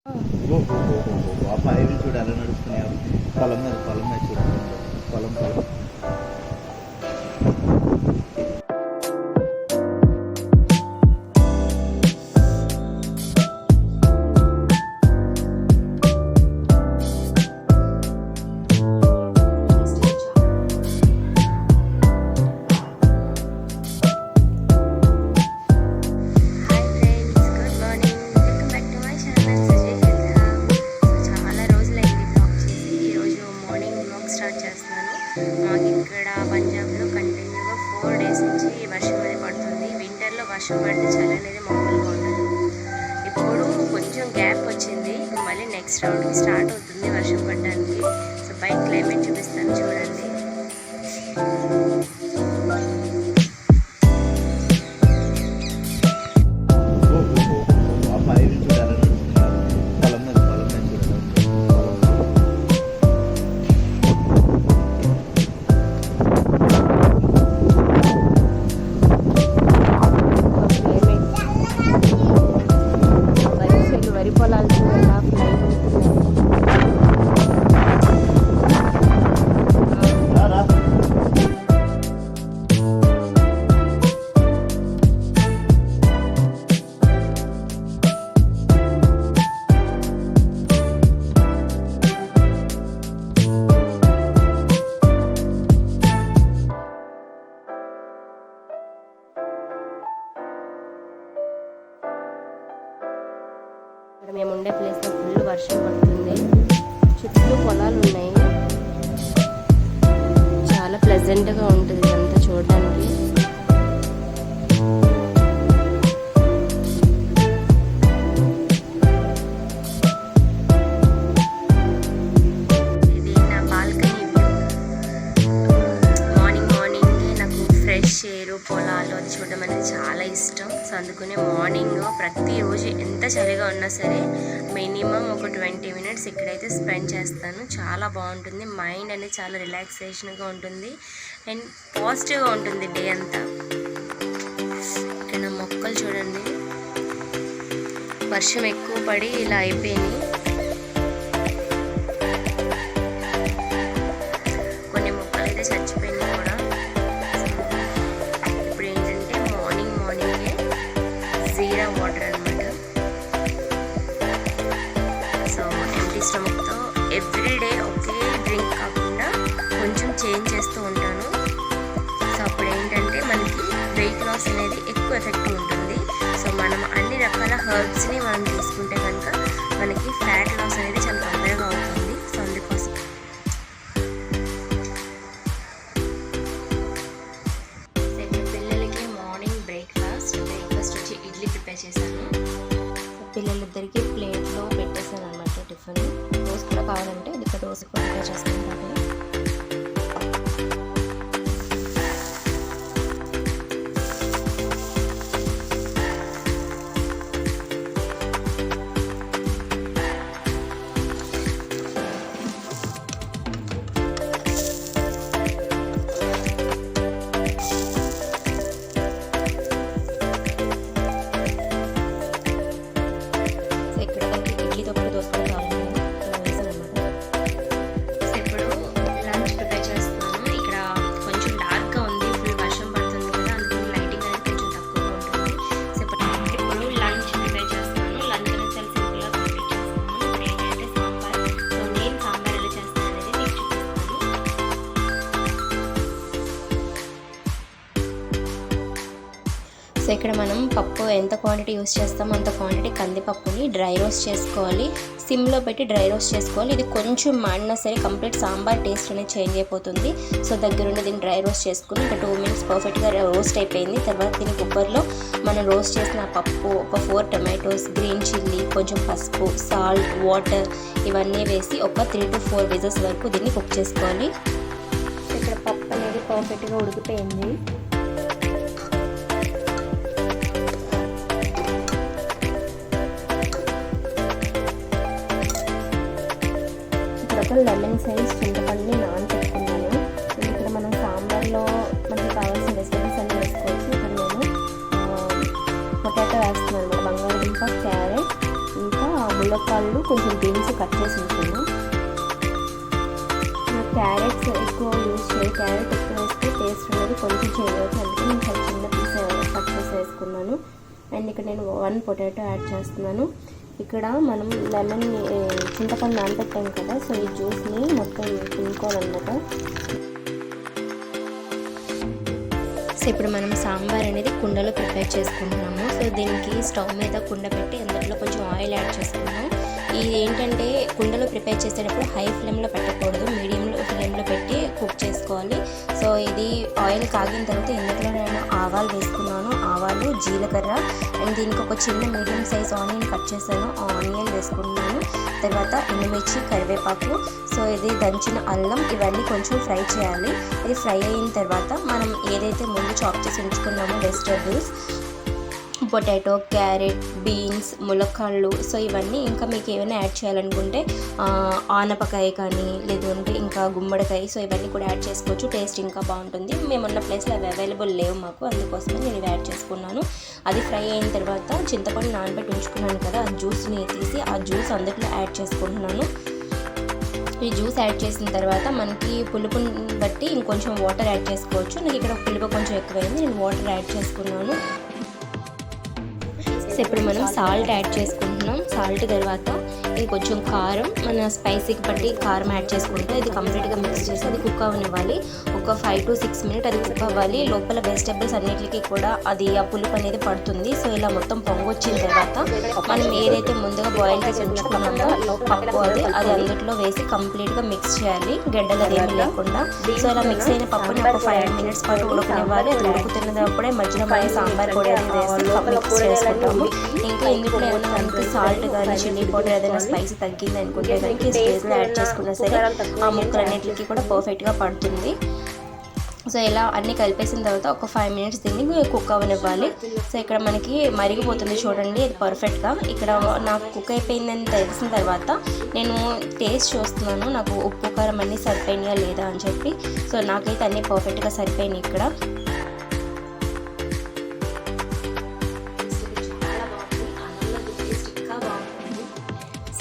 ఆ పైరు చూడు ఎలా నడుస్తున్నాయి. పొలం మీద చూడాలి. పొలం మాకు ఇక్కడ పంజాబ్లో కంటిన్యూగా 4 డేస్ నుంచి వర్షం అనేది పడుతుంది. వింటర్లో వర్షం పడితే చలి అనేది మామూలుగా ఉండదు. ఇప్పుడు కొంచెం గ్యాప్ వచ్చింది, మళ్ళీ నెక్స్ట్ రౌండ్కి స్టార్ట్ అవుతుంది వర్షం పడడానికి. సో బయట క్లైమేట్ చూపిస్తాను చూడండి. ఇక్కడ మేము ఉండే ప్లేస్లో ఫుల్ వర్షం పడుతుంది. చుట్టూ పొలాలు ఉన్నాయి. చాలా ప్లెజెంట్గా ఉంటుంది ఇదంతా చూడడానికి. ఇది నా బాల్కనీ వ్యూ. మార్నింగ్ నాకు ఫ్రెష్ ఎయిర్, పొలాలు అది చూడడం అనేది చాలా ఇష్టం. సో అందుకనే మార్నింగ్ ప్రతిరోజు ఎంత చలిగా ఉన్నా సరే మినిమం ఒక 20 minutes ఇక్కడైతే స్పెండ్ చేస్తాను. చాలా బాగుంటుంది. మైండ్ అనేది చాలా రిలాక్సేషన్గా ఉంటుంది అండ్ పాజిటివ్గా ఉంటుంది డే అంతా. ఇక్కడ మొక్కలు చూడండి, వర్షం ఎక్కువ పడి ఇలా అయిపోయినాయి. కొన్ని మొక్కలు అయితే చచ్చిపోయినాయి కూడా. ఇప్పుడు ఏంటంటే మార్నింగే జీరా వాటర్ అనమాట. సో ఎంటీ స్టమక్తో ఎవ్రీడే ఒకే డ్రింక్ కాకుండా కొంచెం చేంజ్ చేస్తూ ఉంటాను. సో అప్పుడు ఏంటంటే మనకి వెయిట్ లాస్ అనేది ఎక్కువ ఎఫెక్ట్ ఉంటుంది. సో మనం అన్ని రకాల హర్బ్స్ని మనం తీసుకుంటే కనుక మనకి ఫ్యాట్ లాస్ అనేది చాలా తొందరగా అవుతుంది. సో అందుకోసం పిల్లలకి మార్నింగ్ బ్రేక్ఫాస్ట్ వచ్చి ఇడ్లీ ప్రిపేర్ చేశాను. పిల్లలిద్దరికి ప్లేట్లో పెట్టేసాను అనమాట టిఫిన్. దోశ కూడా కావాలంటే ఇది దోశ కూడా ప్రిపేర్ చేసుకుంటాను. సో ఇక్కడ మనం పప్పు ఎంత క్వాంటిటీ యూస్ చేస్తామో అంత క్వాంటిటీ కందిపప్పుని డ్రై రోస్ట్ చేసుకోవాలి. సిమ్లో పెట్టి డ్రై రోస్ట్ చేసుకోవాలి. ఇది కొంచెం మాడినా సరే కంప్లీట్ సాంబార్ టేస్ట్ అనేది చేంజ్ అయిపోతుంది. సో దగ్గరుండి దీన్ని డ్రై రోస్ట్ చేసుకుని ఒక 2 minutes పర్ఫెక్ట్గా రోస్ట్ అయిపోయింది. తర్వాత దీని కుక్కర్లో మనం రోస్ట్ చేసిన పప్పు, ఒక 4 tomatoes, గ్రీన్ చిల్లీ, కొంచెం పసుపు, సాల్ట్, వాటర్ ఇవన్నీ వేసి ఒక 3 to 4 whistles వరకు దీన్ని కుక్ చేసుకోవాలి. ఇక్కడ పప్పు అనేది పర్ఫెక్ట్గా ఉడికిపోయింది. లెమన్ సైజ్ చింతపండుని నానబెట్టుకున్నాను. ఇక్కడ మనం సాంబార్లో మనకి కావాల్సిన వెజిటబుల్స్ అన్నీ వేసుకోవచ్చు. ఇక్కడ నేను పొటాటో వేస్తున్నాను అనమాట. బంగాళదుంప, క్యారెట్, ఇంకా ముళ్ళ ములక్కాళ్ళు, కొంచెం బీన్స్ కట్ చేసి ఉంచాను. క్యారెట్స్ ఎక్కువ యూజ్ చేయాలి, క్యారెట్ ఎక్కువ వేస్తే టేస్ట్ అనేది కొంచెం చేయవచ్చు, అందుకే నేను చాలా చిన్న పీస్ కట్ చేసి వేసుకున్నాను. అండ్ ఇక్కడ నేను 1 పొటాటో యాడ్ చేస్తున్నాను. ఇక్కడ మనం లెమన్ చింతపండు నానబెట్టాం కదా, సో ఈ జ్యూస్ని మొత్తం పిండుకోవాలన్నమాట. సో ఇప్పుడు మనం సాంబార్ అనేది కుండలో ప్రిపేర్ చేసుకుంటున్నాము. సో దీనికి స్టవ్ మీద కుండ పెట్టి అందులో కొంచెం ఆయిల్ యాడ్ చేసుకున్నాము. ఇది ఏంటంటే కుండలో ప్రిపేర్ చేసేటప్పుడు హై ఫ్లేమ్లో పెట్టకూడదు, మీడియం ఫ్లేమ్లో పెట్టి కుక్ చేసుకోవాలి. సో ఇది ఆయిల్ కాగిన తర్వాత ఇందులో నేను ఆవాలు వేసుకున్నాను, ఆవాలు, జీలకర్ర, అండ్ దీనికి ఒక చిన్న మీడియం సైజ్ ఆనియన్ కట్ చేశాను, ఆనియన్ వేసుకున్నాను. తర్వాత ఎండుమిర్చి, కరివేపాకు, సో ఇది దంచిన అల్లం, ఇవన్నీ కొంచెం ఫ్రై చేయాలి. ఇది ఫ్రై అయిన తర్వాత మనం ఏదైతే ముందు చాప్ చేసి ఉంచుకున్నామో వెజిటేబుల్స్, పొటాటో, క్యారెట్, బీన్స్, ములక్కాళ్ళు, సో ఇవన్నీ ఇంకా మీకు ఏమైనా యాడ్ చేయాలనుకుంటే ఆనపకాయ కానీ లేదంటే ఇంకా గుమ్మడికాయ, సో ఇవన్నీ కూడా యాడ్ చేసుకోవచ్చు, టేస్ట్ ఇంకా బాగుంటుంది. మేమున్న ప్లేస్లో అవి అవైలబుల్ లేవు మాకు, అందుకోసమే నేను ఇవి యాడ్ చేసుకున్నాను. అది ఫ్రై అయిన తర్వాత చింతపండు నానబెట్టి ఉంచుకున్నాను కదా, ఆ జ్యూస్ని తీసి ఆ జ్యూస్ అందులో యాడ్ చేసుకుంటున్నాను. ఈ జ్యూస్ యాడ్ చేసిన తర్వాత మనకి పులుపుని బట్టి ఇంకొంచెం వాటర్ యాడ్ చేసుకోవచ్చు. నాకు ఇక్కడ పులుపు కొంచెం ఎక్కువైంది, నేను వాటర్ యాడ్ చేసుకున్నాను. సో ఇప్పుడు మనం సాల్ట్ యాడ్ చేసుకుంటున్నాం. సాల్ట్ తర్వాత ఇంకొంచెం కారం, మన స్పైసీకి బట్టి కారం యాడ్ చేసుకుంటే ఇది కంప్లీట్గా మిక్స్ చేసి అది కుక్ అవ్వనివ్వాలి. ఒక 5 to 6 minutes అది కుక్ అవ్వాలి. లోపల వెజిటేబుల్స్ అన్నిటికీ కూడా అది ఆ పులుపు అనేది పడుతుంది. సో ఇలా మొత్తం పొంగొచ్చిన తర్వాత మనం ఏదైతే ముందుగా బాయిల్ చేసి ఉంచుకున్నామో పప్పు అది అందులో వేసి కంప్లీట్గా మిక్స్ చేయాలి, గడ్డలు అదేమీ లేకుండా. సో ఇలా మిక్స్ అయిన పప్పుని ఒక 5 minutes పాటు ఉడకనివ్వాలి. అది ఉడుకుతున్నప్పుడే మధ్యలో మనం సాంబార్ పొడి అనేది వేసి మిక్స్ చేసుకుంటాము. ఇంకా ఇందులో ఏమైనా మనకి సాల్ట్ కానీ చిల్లీ పౌడర్ ఏదైనా స్పైసీ తగ్గింది అనుకుంటే కనుక ఈ స్టేజ్లో యాడ్ చేసుకున్నా సరే ఆ ముక్కలన్నిటికీ కూడా పర్ఫెక్ట్గా పడుతుంది. సో ఇలా అన్నీ కలిపేసిన తర్వాత ఒక 5 minutes దీన్ని కుక్ అవ్వనివ్వాలి. సో ఇక్కడ మనకి మరిగిపోతుంది చూడండి, ఇది పర్ఫెక్ట్గా. ఇక్కడ నాకు కుక్ అయిపోయిందని తెలిసిన తర్వాత నేను టేస్ట్ చూస్తున్నాను, నాకు ఉప్పు కారం అన్నీ సరిపోయినాయా లేదా అని చెప్పి. సో నాకైతే అన్నీ పర్ఫెక్ట్గా సరిపోయినాయి ఇక్కడ.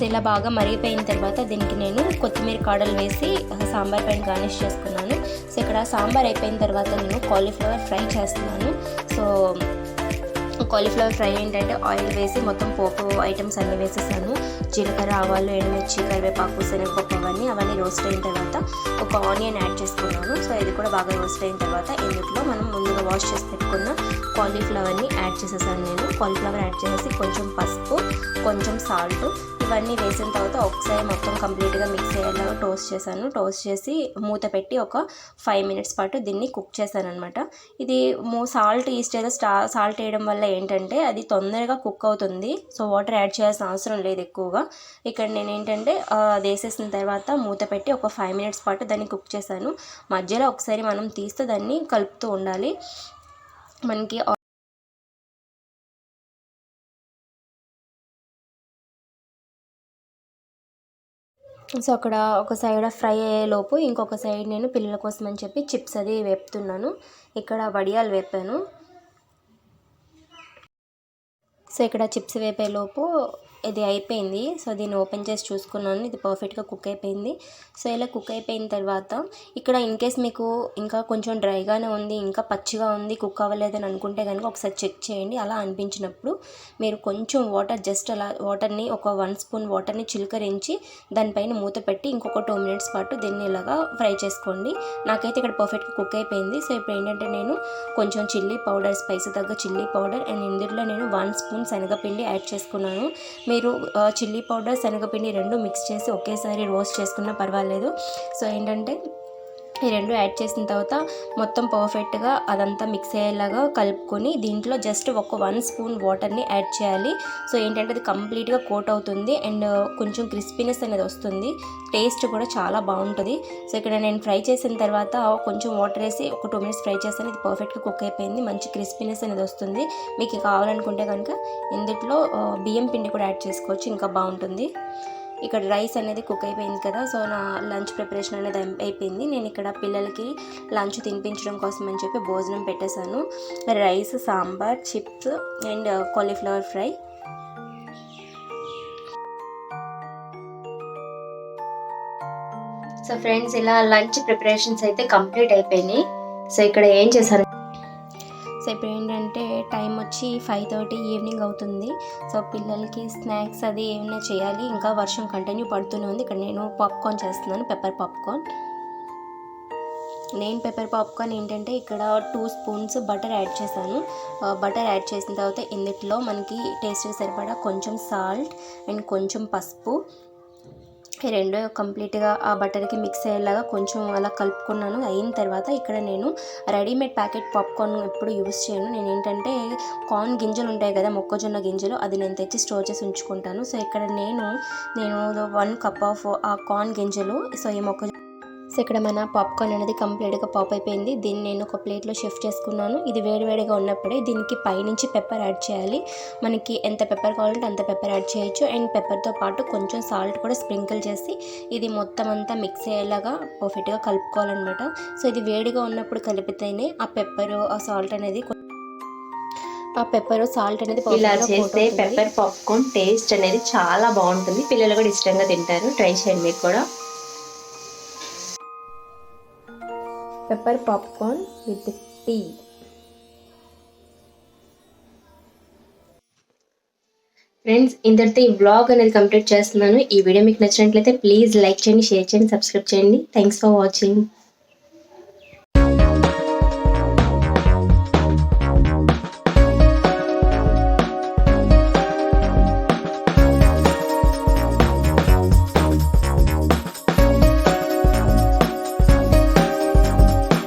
సో ఇలా బాగా మరిగిపోయిన తర్వాత దీనికి నేను కొత్తిమీర కాడలు వేసి సాంబార్ పైన గార్నిష్ చేసుకున్నాను. సో ఇక్కడ సాంబార్ అయిపోయిన తర్వాత నేను కాలీఫ్లవర్ ఫ్రై చేస్తున్నాను. సో కాలీఫ్లవర్ ఫ్రై ఏంటంటే ఆయిల్ వేసి మొత్తం పోపు ఐటమ్స్ అన్నీ వేసేసాను. జీలకర్ర, ఆవాలు, ఎండుమిర్చి, కరివేపాకు, శనగపప్పు అవన్నీ రోస్ట్ అయిన తర్వాత ఒక ఆనియన్ యాడ్ చేసుకున్నాను. సో ఇది కూడా బాగా రోస్ట్ అయిన తర్వాత ఇందులో మనం ముందుగా వాష్ చేసి పెట్టుకున్న కాలీఫ్లవర్ని యాడ్ చేసేసాను. నేను కాలీఫ్లవర్ యాడ్ చేసేసి కొంచెం పసుపు, కొంచెం సాల్ట్ ఇవన్నీ వేసిన తర్వాత ఒకసారి మొత్తం కంప్లీట్గా మిక్స్ అయ్యేలాగా టోస్ట్ చేశాను. టోస్ట్ చేసి మూత పెట్టి ఒక 5 minutes పాటు దీన్ని కుక్ చేశాను అనమాట. ఇది సాల్ట్ ఈ స్టేజ్లో సాల్ట్ వేయడం వల్ల ఏంటంటే అది తొందరగా కుక్ అవుతుంది. సో వాటర్ యాడ్ చేయాల్సిన అవసరం లేదు ఎక్కువగా. ఇక్కడ నేను ఏంటంటే అది వేసేసిన తర్వాత మూత పెట్టి ఒక 5 minutes పాటు దాన్ని కుక్ చేశాను. మధ్యలో ఒకసారి మనం తీస్తే దాన్ని కలుపుతూ ఉండాలి. మనకి సో అక్కడ ఒక సైడ్ ఫ్రై అయ్యేలోపు ఇంకొక సైడ్ నేను పిల్లల కోసం అని చెప్పి చిప్స్ అది వేపుతున్నాను. ఇక్కడ వడియాలు వేపాను. సో ఇక్కడ చిప్స్ వేపేలోపు ఇది అయిపోయింది. సో దీన్ని ఓపెన్ చేసి చూసుకున్నాను, ఇది పర్ఫెక్ట్గా కుక్ అయిపోయింది. సో ఇలా కుక్ అయిపోయిన తర్వాత ఇక్కడ ఇన్ కేస్ మీకు ఇంకా కొంచెం డ్రైగానే ఉంది, ఇంకా పచ్చిగా ఉంది, కుక్ అవ్వలేదని అనుకుంటే కనుక ఒకసారి చెక్ చేయండి. అలా అనిపించినప్పుడు మీరు కొంచెం వాటర్ జస్ట్ అలా వాటర్ని ఒక 1 spoon వాటర్ని చిలకరించి దానిపైన మూత పెట్టి ఇంకొక 2 minutes పాటు దీన్ని ఇలాగా ఫ్రై చేసుకోండి. నాకైతే ఇక్కడ పర్ఫెక్ట్గా కుక్ అయిపోయింది. సో ఇప్పుడు ఏంటంటే నేను కొంచెం చిల్లీ పౌడర్, స్పైసీ తగ్గ చిల్లీ పౌడర్, అండ్ ఇందులో నేను 1 spoon శనగపిండి యాడ్ చేసుకున్నాను. మీరు చిల్లీ పౌడర్, శనగపిండి రెండు మిక్స్ చేసి ఒకేసారి రోస్ట్ చేసుకున్నా పర్వాలేదు. సో ఏంటంటే ఈ రెండు యాడ్ చేసిన తర్వాత మొత్తం పర్ఫెక్ట్గా అదంతా మిక్స్ అయ్యేలాగా కలుపుకొని దీంట్లో జస్ట్ ఒక 1 spoon వాటర్ని యాడ్ చేయాలి. సో ఏంటంటే అది కంప్లీట్గా కోట్ అవుతుంది అండ్ కొంచెం క్రిస్పీనెస్ అనేది వస్తుంది, టేస్ట్ కూడా చాలా బాగుంటుంది. సో ఇక్కడ నేను ఫ్రై చేసిన తర్వాత కొంచెం వాటర్ వేసి ఒక 2 minutes ఫ్రై చేస్తాను. ఇది పర్ఫెక్ట్గా కుక్ అయిపోయింది, మంచి క్రిస్పీనెస్ అనేది వస్తుంది. మీకు కావాలనుకుంటే కనుక ఇందులో బియ్యం పిండి కూడా యాడ్ చేసుకోవచ్చు, ఇంకా బాగుంటుంది. ఇక్కడ రైస్ అనేది కుక్ అయిపోయింది కదా. సో నా లంచ్ ప్రిపరేషన్ అనేది అయిపోయింది. నేను ఇక్కడ పిల్లలకి లంచ్ తినిపించడం కోసం అని చెప్పి భోజనం పెట్టేశాను. Rice, sambar, chips and cauliflower fry. So friends, ఇలా లంచ్ ప్రిపరేషన్స్ అయితే కంప్లీట్ అయిపోయినాయి. సో ఇక్కడ ఏం చేశారు, సో ఇప్పుడు ఏంటంటే టైం వచ్చి 5:30 ఈవినింగ్ అవుతుంది. సో పిల్లలకి స్నాక్స్ అది ఏమైనా చేయాలి. ఇంకా వర్షం కంటిన్యూ పడుతూనే ఉంది. ఇక్కడ నేను పాప్కార్న్ చేస్తున్నాను, పెప్పర్ పాప్కార్న్. నేను పెప్పర్ పాప్కార్న్ ఏంటంటే ఇక్కడ 2 స్పూన్స్ బటర్ యాడ్ చేశాను. బటర్ యాడ్ చేసిన తర్వాత ఇందులో మనకి టేస్ట్కి సరిపడా కొంచెం సాల్ట్ అండ్ కొంచెం పసుపు, ఈ రెండు కంప్లీట్గా ఆ బటర్కి మిక్స్ అయ్యేలాగా కొంచెం అలా కలుపుకున్నాను. అయిన తర్వాత ఇక్కడ నేను రెడీమేడ్ ప్యాకెట్ పాప్కార్న్ ఎప్పుడు యూస్ చేయను. నేను ఏంటంటే కార్న్ గింజలు ఉంటాయి కదా, మొక్కజొన్న గింజలు, అది నేను తెచ్చి స్టోర్ చేసి ఉంచుకుంటాను. సో ఇక్కడ నేను 1 కప్ ఆఫ్ ఆ కార్న్ గింజలు, సో ఈ సో ఇక్కడ మన పాప్కార్న్ అనేది కంప్లీట్గా పాప్ అయిపోయింది. దీన్ని నేను ఒక ప్లేట్లో షిఫ్ట్ చేసుకున్నాను. ఇది వేడివేడిగా ఉన్నప్పుడే దీనికి పైనుంచి పెప్పర్ యాడ్ చేయాలి. మనకి ఎంత పెప్పర్ కావాలంటే అంత పెప్పర్ యాడ్ చేయొచ్చు. అండ్ పెప్పర్తో పాటు కొంచెం సాల్ట్ కూడా స్ప్రింకిల్ చేసి ఇది మొత్తం అంతా మిక్స్ అయ్యేలాగా పర్ఫెక్ట్గా కలుపుకోవాలన్నమాట. సో ఇది వేడిగా ఉన్నప్పుడు కలిపితేనే ఆ పెప్పర్ ఆ సాల్ట్ అనేది ఇలా చేస్తే పెప్పర్ పాప్కార్న్ టేస్ట్ అనేది చాలా బాగుంటుంది. పిల్లలు కూడా ఇష్టంగా తింటారు. ట్రై చేయండి మీరు కూడా. Pepper popcorn with tea. Friends, ఇంతటితో ఈ వ్లాగ్ అనేది కంప్లీట్ చేస్తున్నాను. ఈ వీడియో మీకు నచ్చినట్లయితే ప్లీజ్ లైక్ చేయండి, షేర్ చేయండి, సబ్స్క్రైబ్ చేయండి. Thanks for watching.